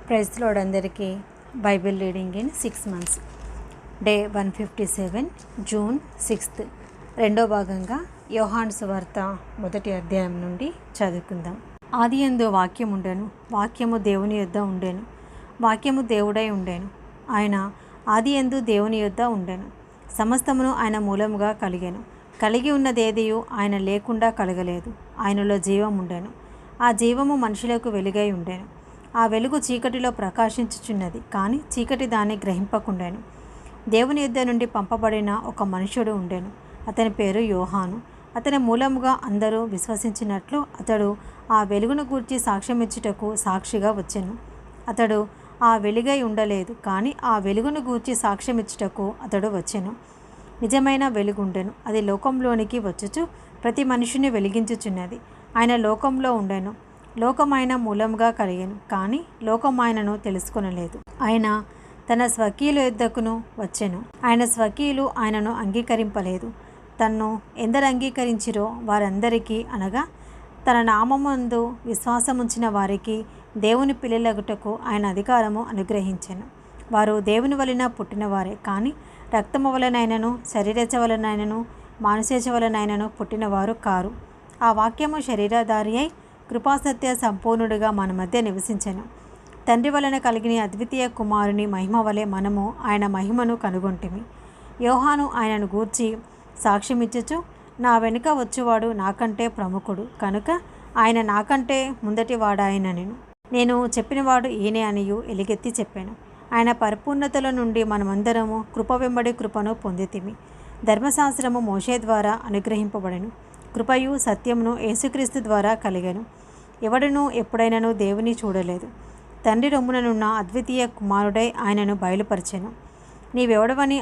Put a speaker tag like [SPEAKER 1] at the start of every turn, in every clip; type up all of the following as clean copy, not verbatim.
[SPEAKER 1] Praise lord అందరికీ Bible reading in 6 months day 157 June 6th రెండో భాగంగా యోహాను సువార్త మొదటి అధ్యాయం నుండి చదువుకుందాం. ఆదియందు వాక్యం ఉండెను, వాక్యము దేవుని యొద్ద ఉండెను, వాక్యము దేవుడై ఉండెను. ఆయన ఆదియందు దేవుని యొద్ద ఉండెను. సమస్తమును ఆయన మూలముగా కలిగెను. కలిగి ఉన్నదేదియు ఆయన లేకుండా కలగలేదు. ఆయనలో జీవం ఉండెను. ఆ జీవము మనుషులకు వెలుగై ఉండెను. ఆ వెలుగు చీకటిలో ప్రకాశించుచున్నది, కానీ చీకటి దాన్ని గ్రహింపకుండెను. దేవుని యొద్ద నుండి పంపబడిన ఒక మనుషుడు ఉండెను. అతని పేరు యోహాను. అతని మూలముగా అందరూ విశ్వసించినట్లు అతడు ఆ వెలుగును గూర్చి సాక్ష్యమిచ్చుటకు సాక్షిగా వచ్చెను. అతడు ఆ వెలుగై ఉండలేదు, కానీ ఆ వెలుగును గూర్చి సాక్ష్యమిచ్చుటకు అతడు వచ్చెను. నిజమైన వెలుగుండెను. అది లోకంలోనికి వచ్చుచు ప్రతి మనిషిని వెలిగించుచున్నది. ఆయన లోకంలో ఉండెను. లోకం ఆయన మూలంగా కలిగెను, కానీ లోకం ఆయనను తెలుసుకొనలేదు. ఆయన తన స్వకీయుల యొద్దకును వచ్చెను. ఆయన స్వకీయులు ఆయనను అంగీకరింపలేదు. తన్ను ఎందరు అంగీకరించిరో వారందరికీ, అనగా తన నామమందు విశ్వాసముంచిన వారికి దేవుని పిల్లలగుటకు ఆయన అధికారము అనుగ్రహించెను. వారు దేవుని వలన పుట్టినవారే, కానీ రక్తము వలనైనను శరీరచ వలనైనను మానుషేచ వలనైనను పుట్టినవారు కారు. ఆ వాక్యము శరీరధారి అయి కృపాసత్య సంపూర్ణుడిగా మన మధ్య నివసించెను. తండ్రి వలన కలిగిన అద్వితీయ కుమారుని మహిమ వలె మనము ఆయన మహిమను కనుగొంటిమి. యోహాను ఆయనను గూర్చి సాక్ష్యమిచ్చుచు, నా వెనుక వచ్చేవాడు నాకంటే ప్రముఖుడు కనుక ఆయన నాకంటే ముందటి వాడాయనను. నేను చెప్పినవాడు ఈయనే అనియు ఎలుగెత్తి చెప్పాను. ఆయన పరిపూర్ణతల నుండి మనమందరము కృప వెంబడి కృపను పొందితిమి. ధర్మశాస్త్రము మోషే ద్వారా అనుగ్రహింపబడెను. కృపయు సత్యమును యేసుక్రీస్తు ద్వారా కలిగెను. ఎవడునూ ఎప్పుడైనాను దేవుని చూడలేదు. తండ్రి రొమ్ముననున్న అద్వితీయ కుమారుడై ఆయనను బయలుపరచెను. నీవెవడవని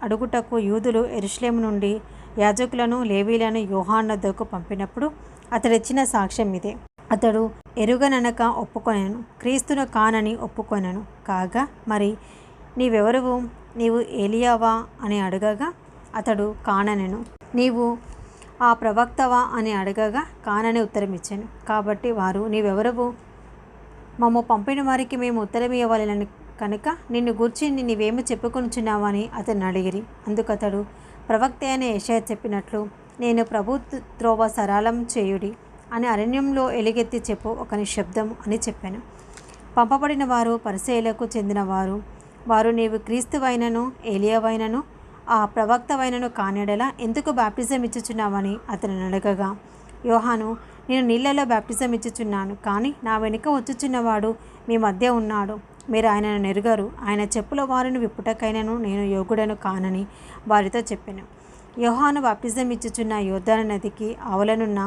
[SPEAKER 1] అడుగుటకు యూదులు యెరూషలేము నుండి యాజకులను లేవీలను యోహానొద్దకు పంపినప్పుడు అతడిచ్చిన సాక్ష్యం ఇదే. అతడు ఎరుగననక ఒప్పుకొనెను, క్రీస్తును కానని ఒప్పుకొనెను. కాగా మరి నీవెవరువు, నీవు ఏలియావా అని అడగగా అతడు కాననెను. నీవు ఆ ప్రవక్తవా అని అడగగా కానని ఉత్తరమిచ్చాను. కాబట్టి వారు, నీవెవరవు, మమ్ము పంపిన వారికి మేము ఉత్తరం ఇవ్వాలని కనుక నిన్ను గూర్చి నీవేమి చెప్పుకొనుచున్నావని అతన్ని అడిగిరి. అందుకతడు, ప్రవక్త అయిన యెషయా చెప్పినట్లు, నేను ప్రభు త్రోవ సరళం చేయుడి అని అరణ్యంలో ఎలుగెత్తి చెప్పు ఒక నిశ్శబ్దం అని చెప్పాను. పంపబడిన వారు పరిసయ్యులకు చెందినవారు. వారు, నీవు క్రీస్తువైనను ఏలియావైనను ఆ ప్రవక్తవైనను కానేడలా ఎందుకు బాప్టిజం ఇచ్చుచున్నావని అతను అడగగా యోహాను, నేను నీళ్లలో బాప్టిజం ఇచ్చుచున్నాను, కానీ నా వెనుక వచ్చుచున్నవాడు మీ మధ్య ఉన్నాడు, మీరు ఆయనను నెరుగరు. ఆయన చెప్పుల వారిని విప్పుటకైనను నేను యోగుడను కానని వారితో చెప్పాను. యోహాను బాప్టిజం ఇచ్చుచున్న యోర్దాను నదికి ఆవలనున్న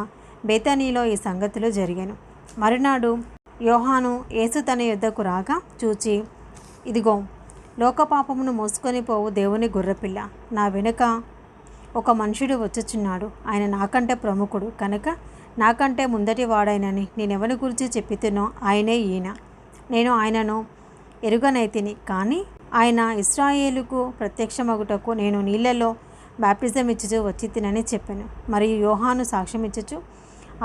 [SPEAKER 1] బేతనీలో ఈ సంగతులు జరిగాను. మరునాడు యోహాను యేసు తన యొద్దకు రాగా చూచి, ఇదిగో లోకపాపమును మోసుకొని పోవు దేవుని గొర్రెపిల్ల, నా వెనుక ఒక మనుషుడు వచ్చుచున్నాడు. ఆయన నాకంటే ప్రముఖుడు కనుక నాకంటే ముందటి వాడైనని నేనెవరి గురించి చెప్పితునో ఆయనే ఈయన. నేను ఆయనను ఎరుగనైతిని, కానీ ఆయన ఇశ్రాయేలుకు ప్రత్యక్షమగుటకు నేను నీళ్లలో బాప్టిజం ఇచ్చుచు వచ్చి తినని చెప్పాను. మరియు యోహాను సాక్ష్యం ఇచ్చుచు,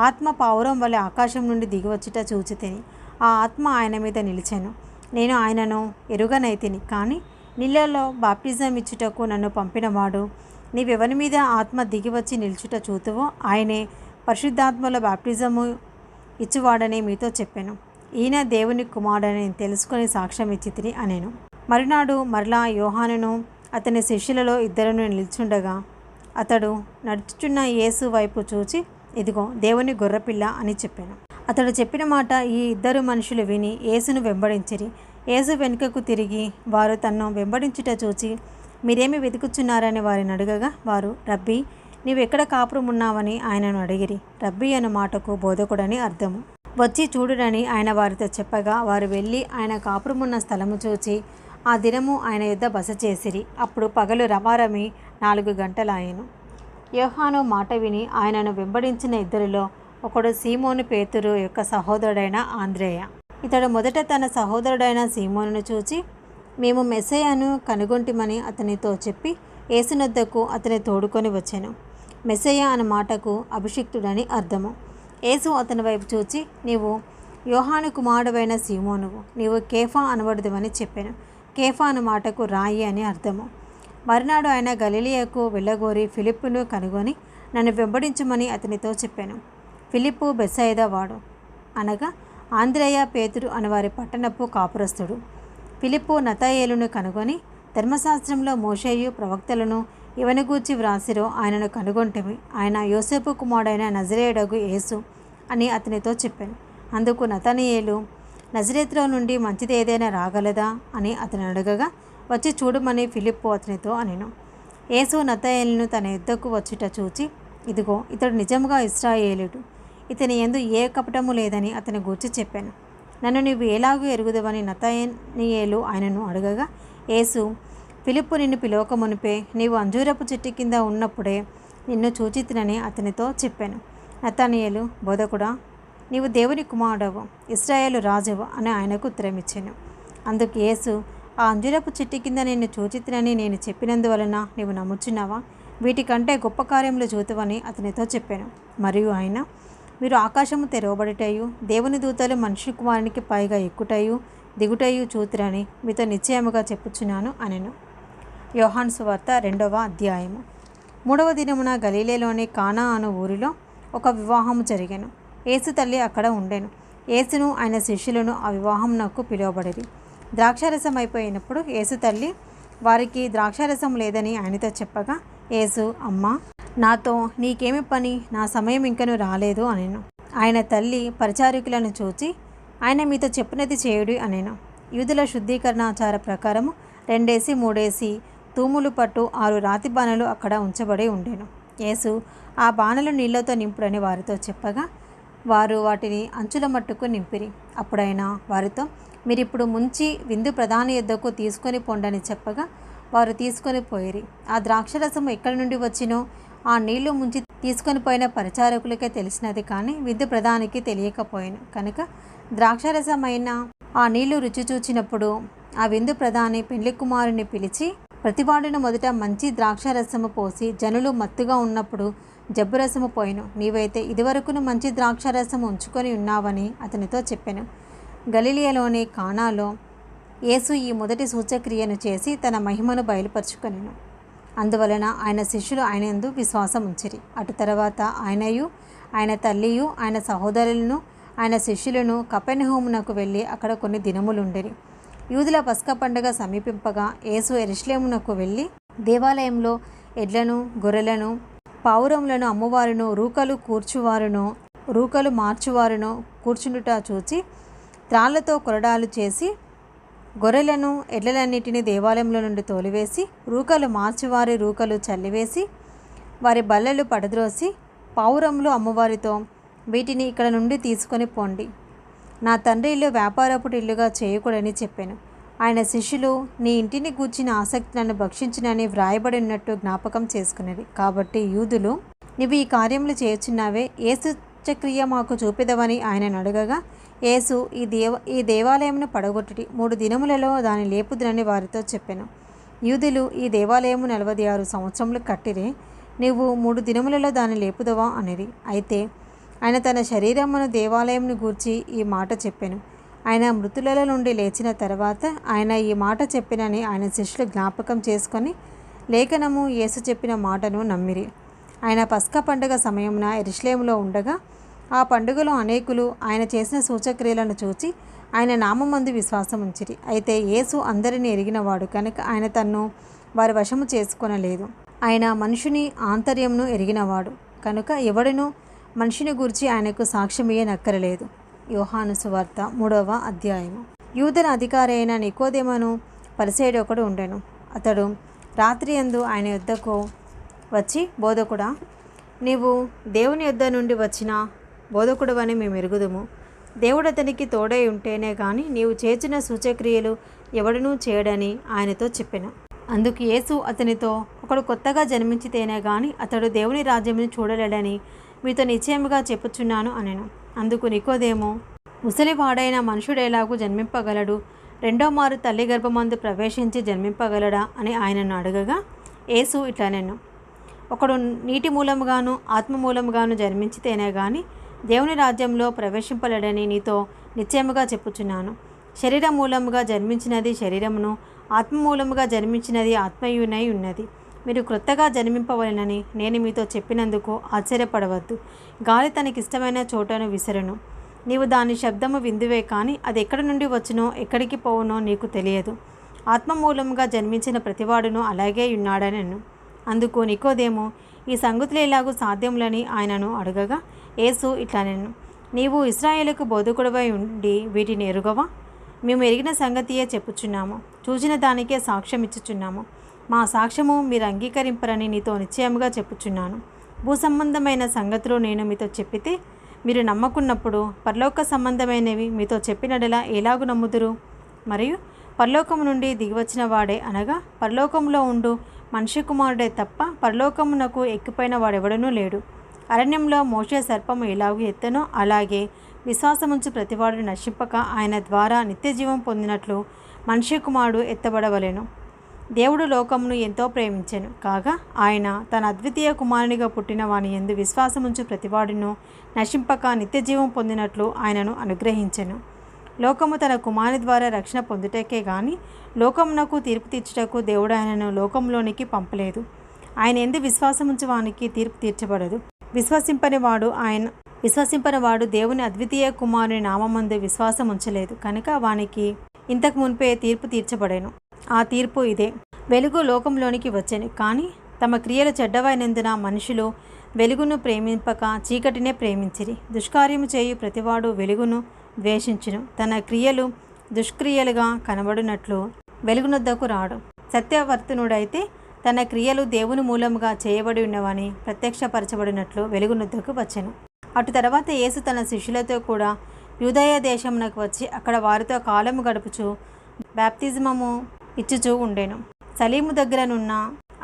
[SPEAKER 1] ఆత్మ పావురం వలె ఆకాశం నుండి దిగివచ్చుట చూచి తిని ఆ ఆత్మ ఆయన మీద నిలిచాను. నేను ఆయనను ఎరుగనైతిని, కానీ నీళ్లలో బాప్టిజం ఇచ్చుటకు నన్ను పంపినవాడు, నీవెవరి మీద ఆత్మ దిగివచ్చి నిల్చుట చూతువో ఆయనే పరిశుద్ధాత్మలో బాప్టిజము ఇచ్చువాడని మీతో చెప్పాను. ఈయన దేవుని కుమారుడని తెలుసుకొని సాక్ష్యం ఇచ్చి తిని అనేను. మరునాడు మరలా యోహానును అతని శిష్యులలో ఇద్దరును నిల్చుండగా అతడు నడుచుచున్న యేసు వైపు చూచి, ఇదిగో దేవుని గొర్రెపిల్ల అని చెప్పాను. అతడు చెప్పిన మాట ఈ ఇద్దరు మనుషులు విని యేసును వెంబడించిరి. యేసు వెనుకకు తిరిగి వారు తన్ను వెంబడించుట చూచి, మీరేమి వెతుకుచున్నారని వారిని అడగగా వారు, రబ్బీ, నీవెక్కడ కాపురం ఉన్నావని ఆయనను అడిగిరి. రబ్బీ అను మాటకు బోధకుడని అర్థము. వచ్చి చూడుడని ఆయన వారితో చెప్పగా వారు వెళ్ళి ఆయన కాపురమున్న స్థలము చూచి ఆ దినము ఆయన యొద్ద బస చేసిరి. అప్పుడు పగలు రమారమి 4 గంటలాయెను. యోహాను మాట విని ఆయనను వెంబడించిన ఇద్దరిలో ఒకడు సీమోను పేతురు యొక్క సహోదరుడైన ఆంద్రేయ. ఇతడు మొదట తన సహోదరుడైన సీమోనును చూచి, మేము మెస్సయ్యను కనుగొంటిమని అతనితో చెప్పి యేసునొద్దకు అతని తోడుకొని వచ్చాను. మెస్సయ్య అన్న మాటకు అభిషిక్తుడని అర్థము. యేసు అతని వైపు చూచి, నీవు యోహాను కుమారుడైన సీమోనువు, నీవు కేఫా అనబడదువని చెప్పాను. కేఫా అను మాటకు రాయి అని అర్థము. మరునాడు ఆయన గలిలియకు వెళ్ళగోరి ఫిలిప్పును కనుగొని నన్ను వెంబడించమని అతనితో చెప్పాను. ఫిలిప్పు బెత్సయిదా వాడు, అనగా ఆంద్రేయ పేతురు అనవారి పట్టణపు కాపురస్తుడు. ఫిలిప్పు నతనయేలును కనుగొని, ధర్మశాస్త్రంలో మోషేయు ప్రవక్తలను ఎవని గూర్చి వ్రాసిరో ఆయనను కనుగొంటిమి, ఆయన యోసేపు కుమారుడైన నజరేయుడగు యేసు అని అతనితో చెప్పాను. అందుకు నతనయేలు, నజరేతులో నుండి మంచిది ఏదైనా రాగలదా అని అతను అడగగా, వచ్చి చూడమని ఫిలిప్పు అతనితో అనెను. యేసు నతనయేలును తన యుద్ధకు వచ్చుట చూచి, ఇదిగో ఇతడు నిజముగా ఇశ్రాయేలుడు, ఇతని యందు ఏ కపటము లేదని అతని గూర్చి చెప్పాను. నన్ను నీవు ఎలాగూ ఎరుగుదవని నతనయేలు ఆయనను అడగగా, యేసు, ఫిలిప్పు నిన్ను పిలవక మునిపే నీవు అంజూరపు చెట్టు కింద ఉన్నప్పుడే నిన్ను చూచితినని అతనితో చెప్పాను. నతనయేలు, బోధకుడా, నీవు దేవుని కుమారుడవు, ఇశ్రాయేలు రాజువు అని ఆయనకు ఉత్తరమిచ్చాను. అందుకు యేసు, ఆ అంజూరపు చెట్టు కింద నిన్ను చూచితినని నేను చెప్పినందువలన నీవు నమ్ముచున్నావా? వీటికంటే గొప్ప కార్యములు చూతువని అతనితో చెప్పాను. మరియు ఆయన, మీరు ఆకాశము తెరవబడుటయు దేవుని దూతలు మనిషి కుమారునికి పైగా ఎక్కుటయు దిగుటయు చూతురని మీతో నిశ్చయముగా చెప్పుచున్నాను అనెను. యోహాను సువార్త 2వ అధ్యాయము. 3వ దినమున గలిలేలోని కానా అను ఊరిలో ఒక వివాహము జరిగెను. యేసు తల్లి అక్కడ ఉండెను. యేసును ఆయన శిష్యులను ఆ వివాహమునకు పిలువబడిరి. ద్రాక్షారసం అయిపోయినప్పుడు యేసు తల్లి వారికి ద్రాక్షారసం లేదని ఆయనతో చెప్పగా, యేసు, అమ్మా, నాతో నీకేమి పని, నా సమయం ఇంకను రాలేదు అనెను. ఆయన తల్లి పరిచారికులను చూచి, ఆయన మీతో చెప్పినది చేయుడి అనెను. యూదుల శుద్ధీకరణాచార ప్రకారము 2 3 తూములు పట్టు 6 రాతి బాణలు అక్కడ ఉంచబడి ఉండెను. యేసు ఆ బాణలు నీళ్లతో నింపుడని వారితో చెప్పగా, వారు వాటిని అంచుల మట్టుకు నింపిరి. అప్పుడైనా వారితో, మీరిప్పుడు ముంచి విందు ప్రధాని యొద్దకు తీసుకొని పొండని చెప్పగా, వారు తీసుకొని పోయిరి. ఆ ద్రాక్షరసము ఎక్కడి నుండి వచ్చినో ఆ నీళ్లు ముంచి తీసుకొని పోయిన పరిచారకులకే తెలిసినది, కానీ విందు ప్రధానికి తెలియకపోయాను. కనుక ద్రాక్షరసమైన ఆ నీళ్లు రుచి చూచినప్పుడు ఆ విందు ప్రధాని పెండ్లి కుమారుని పిలిచి, ప్రతివాడును మొదట మంచి ద్రాక్షరసము పోసి జనులు మత్తుగా ఉన్నప్పుడు జబ్బురసము పోయిను, నీవైతే ఇదివరకును మంచి ద్రాక్షరసము ఉంచుకొని ఉన్నావని అతనితో చెప్పాను. గలిలియలోని కానాలో యేసు ఈ మొదటి సూచక్రియను చేసి తన మహిమను బయలుపరుచుకొనెను. అందువలన ఆయన శిష్యులు ఆయన యందు విశ్వాసం ఉంచిరి. అటు తర్వాత ఆయనయు ఆయన తల్లియు ఆయన సహోదరులను ఆయన శిష్యులను కపెర్నహూమునకు వెళ్ళి అక్కడ కొన్ని దినములుండిరి. యూదుల పస్కా పండుగ సమీపింపగా యేసు యెరూషలేమునకు వెళ్ళి దేవాలయంలో ఎడ్లను గొర్రెలను పావురములను అమ్మువారును రూకలు మార్చువారును కూర్చుండుట చూచి త్రాళ్లతో కొరడాలు చేసి గొర్రెలను ఎడ్లలన్నిటినీ దేవాలయంలో నుండి తోలివేసి రూకలు మార్చివారి రూకలు చల్లివేసి వారి బల్లలు పడద్రోసి పావురములు అమ్మవారితో, వీటిని ఇక్కడ నుండి తీసుకొని పోండి, నా తండ్రి ఇల్లు వ్యాపారపు ఇల్లుగా చేయకూడని చెప్పాను. ఆయన శిష్యులు, నీ ఇంటిని గూర్చిన ఆసక్తి నన్ను భక్షించునని వ్రాయబడి ఉన్నట్టు జ్ఞాపకం చేసుకునేది. కాబట్టి యూదులు, నీవు ఈ కార్యములు చేయుచున్నావే, ఏ సూచక్రియ మాకు చూపెదవని ఆయనను అడగగా, యేసు, ఈ దేవాలయమును పడగొట్టుడి, 3 దినములలో దాన్ని లేపుదునని వారితో చెప్పాను. యూదులు, ఈ దేవాలయము 46 సంవత్సరములు కట్టిరే, నీవు 3 దినములలో దాన్ని లేపుదవా అనిరి. అయితే ఆయన తన శరీరమును దేవాలయమును గూర్చి ఈ మాట చెప్పాను. ఆయన మృతులలో నుండి లేచిన తర్వాత ఆయన ఈ మాట చెప్పినని ఆయన శిష్యులు జ్ఞాపకం చేసుకొని లేఖనము యేసు చెప్పిన మాటను నమ్మిరి. ఆయన పస్కా పండుగ సమయమున యెరూషలేములో ఉండగా ఆ పండుగలో అనేకులు ఆయన చేసిన సూచక్రియలను చూచి ఆయన నామమందు విశ్వాసం ఉంచిరి. అయితే యేసు అందరినీ ఎరిగినవాడు కనుక ఆయన తన్ను వారి వశము చేసుకొనలేదు. ఆయన మనుషుని ఆంతర్యమును ఎరిగినవాడు కనుక ఎవడునూ మనిషిని గూర్చి ఆయనకు సాక్ష్యమియ్యనక్కరలేదు. యోహాను సువార్త 3వ అధ్యాయము. యూదుల అధికారి అయిన నికోదేమను పరిసయ్యుడు ఒకడు ఉండెను. అతడు రాత్రి యందు ఆయన యొద్దకు వచ్చి, బోధకుడా, నీవు దేవుని యొద్ద నుండి వచ్చిన బోధకుడవని మేము ఎరుగుదుము. దేవుడు అతనికి తోడై ఉంటేనే కానీ నీవు చేసిన సూచక్రియలు ఎవడనూ చేయడని ఆయనతో చెప్పెను. అందుకు యేసు అతనితో, ఒకడు కొత్తగా జన్మించితేనే కానీ అతడు దేవుని రాజ్యమును చూడలేడని మీతో నిశ్చయముగా చెప్పుచున్నాను అనెను. అందుకు నికోదేము, ముసలివాడైన మనుషుడు ఎలాగూ జన్మింపగలడు? 2వ మారు తల్లి గర్భమందు ప్రవేశించి జన్మింపగలడా అని ఆయనను అడగగా, యేసు ఇట్లనెను, ఒకడు నీటి మూలముగాను ఆత్మ మూలముగాను జన్మించితేనే కానీ దేవుని రాజ్యంలో ప్రవేశింపలేడని నీతో నిశ్చయముగా చెప్పుచున్నాను. శరీర మూలముగా జన్మించినది శరీరమును, ఆత్మ మూలముగా జన్మించినది ఆత్మయునై ఉన్నది. మీరు క్రొత్తగా జన్మింపవలెనని నేను మీతో చెప్పినందుకు ఆశ్చర్యపడవద్దు. గాలి తనకిష్టమైన చోటను విసరును. నీవు దాని శబ్దము విందువే కానీ అది ఎక్కడి నుండి వచ్చునో ఎక్కడికి పోవునో నీకు తెలియదు. ఆత్మ మూలముగా జన్మించిన ప్రతివాడును అలాగే ఉన్నాడనెను. అందుకు నికోదేము, ఈ సంగతులు ఎలాగూ సాధ్యములని ఆయనను అడగగా యేసు ఇట్లనెను, నీవు ఇశ్రాయేలుకు బోధకుడివై ఉండి వీటిని ఎరుగవా? మేము ఎరిగిన సంగతియే చెప్పుచున్నాము, చూచిన దానికే సాక్ష్యం ఇచ్చుచున్నాము. మా సాక్ష్యము మీరు అంగీకరింపరని నీతో నిశ్చయముగా చెప్పుచున్నాను. భూసంబంధమైన సంగతులు నేను మీతో చెప్పితే మీరు నమ్మకున్నప్పుడు పరలోక సంబంధమైనవి మీతో చెప్పినడలా ఎలాగు నమ్ముదురు? మరియు పరలోకము నుండి దిగివచ్చిన వాడే అనగా పరలోకములో ఉండు మనిషి కుమారుడే తప్ప పరలోకమునకు ఎక్కిపోయిన వాడెవడనూ లేడు. అరణ్యంలో మోషే సర్పము ఎలాగూ ఎత్తనో అలాగే విశ్వాసముంచు ప్రతివాడు నశింపక ఆయన ద్వారా నిత్యజీవం పొందినట్లు మనిషి కుమారుడు ఎత్తబడవలెను. దేవుడు లోకమును ఎంతో ప్రేమించెను కాగా ఆయన తన అద్వితీయ కుమారునిగా పుట్టిన వాని యందు విశ్వాసముంచు ప్రతివాడును నశింపక నిత్యజీవం పొందినట్లు ఆయనను అనుగ్రహించెను. లోకము తన కుమారుని ద్వారా రక్షణ పొందుటకే గాని లోకమునకు తీర్పు తీర్చుటకు దేవుడు ఆయనను లోకంలోనికి పంపలేదు. ఆయన యందు విశ్వాసముంచు వానికి తీర్పు తీర్చబడదు. విశ్వసింపని వాడు దేవుని అద్వితీయ కుమారుని నామమందు విశ్వాసం ఉంచలేదు కనుక వానికి ఇంతకు మున్పే తీర్పు తీర్చబడెను. ఆ తీర్పు ఇదే: వెలుగు లోకంలోనికి వచ్చెను, కానీ తమ క్రియలు చెడ్డవైనందున మనుషులు వెలుగును ప్రేమింపక చీకటినే ప్రేమించిరి. దుష్కార్యము చేయు ప్రతివాడు వెలుగును ద్వేషించును, తన క్రియలు దుష్క్రియలుగా కనబడినట్లు వెలుగునొద్దకు రాడు. సత్యవర్తనుడైతే తన క్రియలు దేవుని మూలముగా చేయబడి ఉన్నవని ప్రత్యక్షపరచబడినట్లు వెలుగునొద్దకు వచ్చెను. అటు తర్వాత యేసు తన శిష్యులతో కూడా యూదయ దేశమునకు వచ్చి అక్కడ వారితో కాలము గడుపుచు బాప్తిజమము ఇచ్చుచూ ఉండెను. సలీము దగ్గరనున్న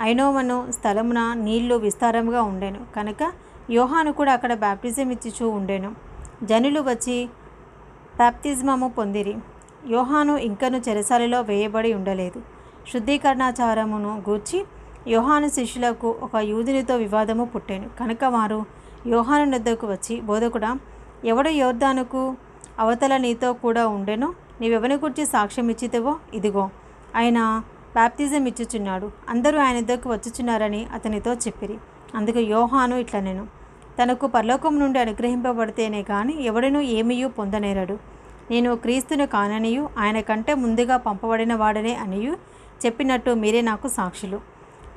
[SPEAKER 1] ఐనోవను స్థలమున నీళ్లు విస్తారముగా ఉండెను కనుక యోహాను కూడా అక్కడ బాప్తిజం ఇచ్చుచూ ఉండెను. జనులు వచ్చి బాప్తిజమము పొందిరి. యోహాను ఇంకను చెరసాలలో వేయబడి ఉండలేదు. శుద్ధీకరణాచారమును గూర్చి యోహాను శిష్యులకు ఒక యూదునితో వివాదము పుట్టెను కనుక వారు యోహాను వద్దకు వచ్చి, బోధకుడా, ఎవడు యోర్దానుకు అవతల నీతో కూడా ఉండెనో నీవెవని గురించి సాక్ష్యం ఇచ్చితివో ఇదిగో ఆయన బాప్తిజం ఇచ్చుచున్నాడు, అందరూ ఆయన వద్దకు వచ్చుచున్నారని అతనితో చెప్పిరి. అందుకు యోహాను ఇట్లనెను, తనకు పరలోకం నుండి అనుగ్రహింపబడితేనే కానీ ఎవడనూ ఏమీయూ పొందనేరడు. నేను క్రీస్తును కాననియు ఆయన కంటే ముందుగా పంపబడిన వాడనే అనియు చెప్పినట్టు మీరే నాకు సాక్షులు.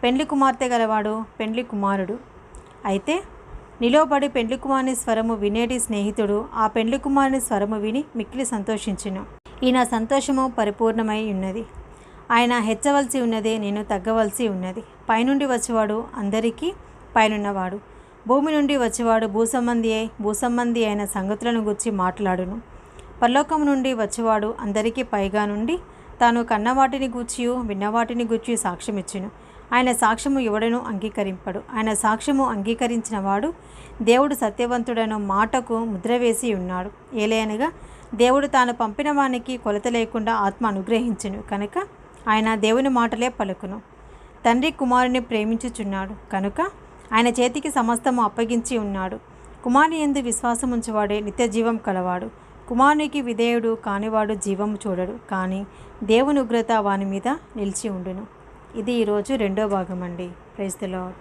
[SPEAKER 1] పెండ్లి కుమార్తె గలవాడు పెండ్లి కుమారుడు అయితే నిలోబడి పెండ్లి కుమారుని స్వరము వినేటి స్నేహితుడు ఆ పెండ్లి కుమారుని స్వరము విని మిక్కిలి సంతోషించును. ఈయన సంతోషము పరిపూర్ణమై ఉన్నది. ఆయన హెచ్చవలసి ఉన్నదే, నేను తగ్గవలసి ఉన్నది. పైనుండి వచ్చేవాడు అందరికీ పైనున్నవాడు, భూమి నుండి వచ్చేవాడు భూసంబంధి అయిన సంగతులను గురించి మాట్లాడును. పరలోకము నుండి వచ్చేవాడు అందరికీ పైగా నుండి తాను కన్నవాటిని గూర్చియు విన్నవాటిని గూర్చి సాక్ష్యమిచ్చును. ఆయన సాక్ష్యము ఎవడనూ అంగీకరింపడు. ఆయన సాక్ష్యము అంగీకరించిన వాడు దేవుడు సత్యవంతుడను మాటకు ముద్ర వేసి ఉన్నాడు. ఏలయనగా దేవుడు తాను పంపిన వానికి కొలత లేకుండా ఆత్మ అనుగ్రహించును కనుక ఆయన దేవుని మాటలే పలుకును. తండ్రి కుమారుని ప్రేమించుచున్నాడు కనుక ఆయన చేతికి సమస్తము అప్పగించి ఉన్నాడు. కుమారుని యందు విశ్వాసముంచువాడే నిత్య జీవం కలవాడు. కుమారునికి విధేయుడు కానివాడు జీవము చూడడు, కానీ దేవుని ఉగ్రత వాని మీద నిలిచి ఉండును. ఇది ఈరోజు రెండో భాగం అండి. Praise the lord.